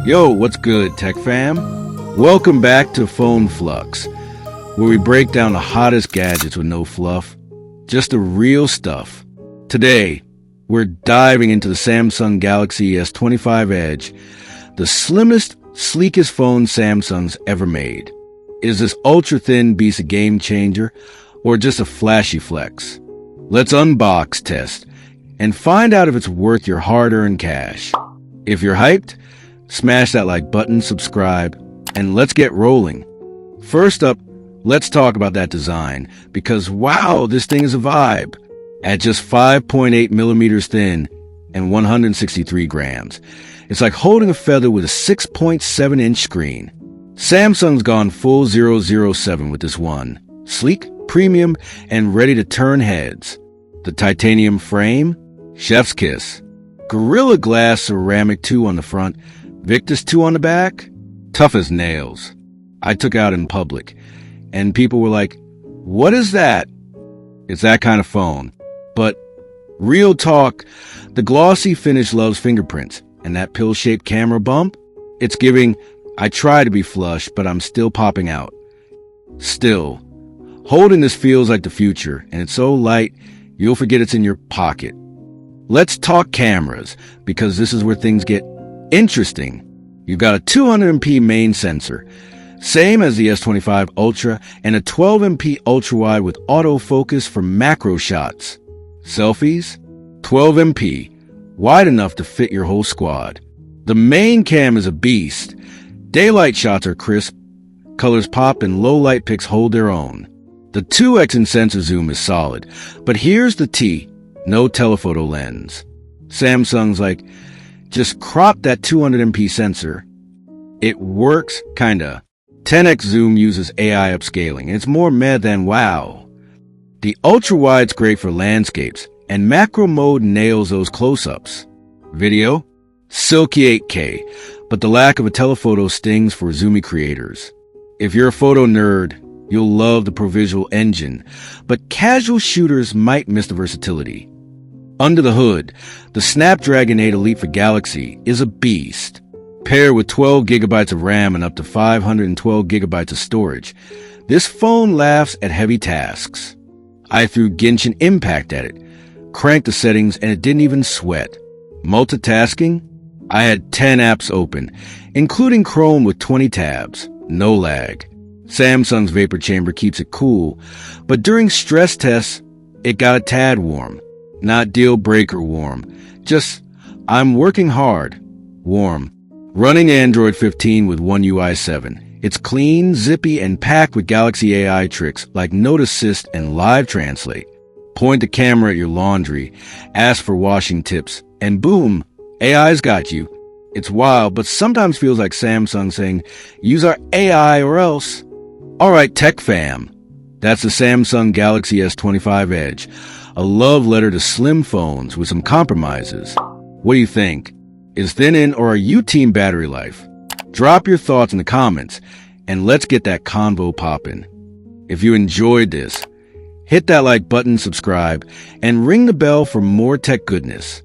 Yo, what's good, Tech Fam? Welcome back to Phone Flux, where we break down the hottest gadgets with no fluff, just the real stuff. Today, we're diving into the Samsung Galaxy S25 Edge, the slimmest, sleekest phone Samsung's ever made. Is this ultra-thin beast a game changer, or just a flashy flex? Let's unbox, test, and find out if it's worth your hard-earned cash. If you're hyped, smash that like button, subscribe, and let's get rolling. First up, let's talk about that design, because wow, this thing is a vibe. At just 5.8 millimeters thin and 163 grams, it's like holding a feather with a 6.7-inch screen. Samsung's gone full 007 with this one. Sleek, premium, and ready to turn heads. The titanium frame, chef's kiss. Gorilla Glass Ceramic 2 on the front, Victus 2 on the back, tough as nails. I took out in public, and people were like, "What is that?" It's that kind of phone. But real talk, the glossy finish loves fingerprints, and that pill-shaped camera bump, it's giving, I try to be flush, but I'm still popping out. Still, holding this feels like the future, and it's so light, you'll forget it's in your pocket. Let's talk cameras, because this is where things get interesting. You've got a 200MP main sensor, same as the S25 Ultra, and a 12MP ultra-wide with autofocus for macro shots. Selfies, 12MP, wide enough to fit your whole squad. The main cam is a beast. Daylight shots are crisp, colors pop, and low-light pics hold their own. The 2x in sensor zoom is solid, but here's the T, no telephoto lens. Samsung's like, just crop that 200MP sensor. It works, kinda. 10x zoom uses AI upscaling, and it's more meh than wow. The ultra-wide's great for landscapes, and macro mode nails those close-ups. Video? Silky 8K, but the lack of a telephoto stings for zoomy creators. If you're a photo nerd, you'll love the ProVisual engine, but casual shooters might miss the versatility. Under the hood, the Snapdragon 8 Elite for Galaxy is a beast. Paired with 12 gigabytes of RAM and up to 512 gigabytes of storage, this phone laughs at heavy tasks. I threw Genshin Impact at it, cranked the settings, and it didn't even sweat. Multitasking? I had 10 apps open, including Chrome with 20 tabs. No lag. Samsung's vapor chamber keeps it cool, but during stress tests, it got a tad warm. Not deal breaker warm. Just, I'm working hard. Warm. Running Android 15 with One UI 7. It's clean, zippy, and packed with Galaxy AI tricks like Note Assist and Live Translate. Point the camera at your laundry, ask for washing tips, and boom, AI's got you. It's wild, but sometimes feels like Samsung saying, use our AI or else. Alright, Tech Fam. That's the Samsung Galaxy S25 Edge. A love letter to slim phones with some compromises. What do you think? Is thin in, or are you team battery life? Drop your thoughts in the comments, and let's get that convo poppin'. If you enjoyed this, hit that like button, subscribe, and ring the bell for more tech goodness.